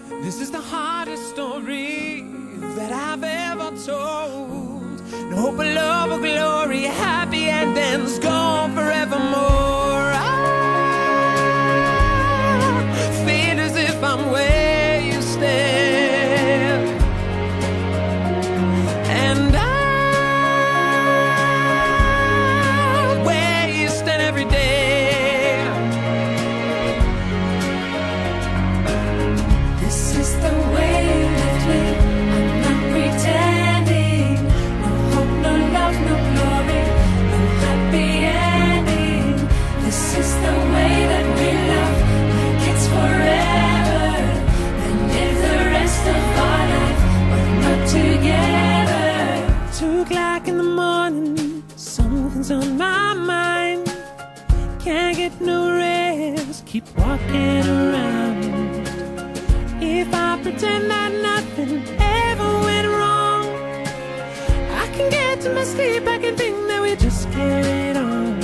This is the hardest story that I've ever told. No hope of love or glory, happy endings gone forevermore. I feel as if I'm where you stand, and I'm where you stand every day. This is the way you left me, I'm not pretending. No hope, no love, no glory, no happy ending. This is the way that we love, like it's forever, and live the rest of our life, but not together. 2 o'clock in the morning, something's on my mind. Can't get no rest, keep walking around. If I pretend that nothing ever went wrong, I can get to my sleep, I can think that we just carried on.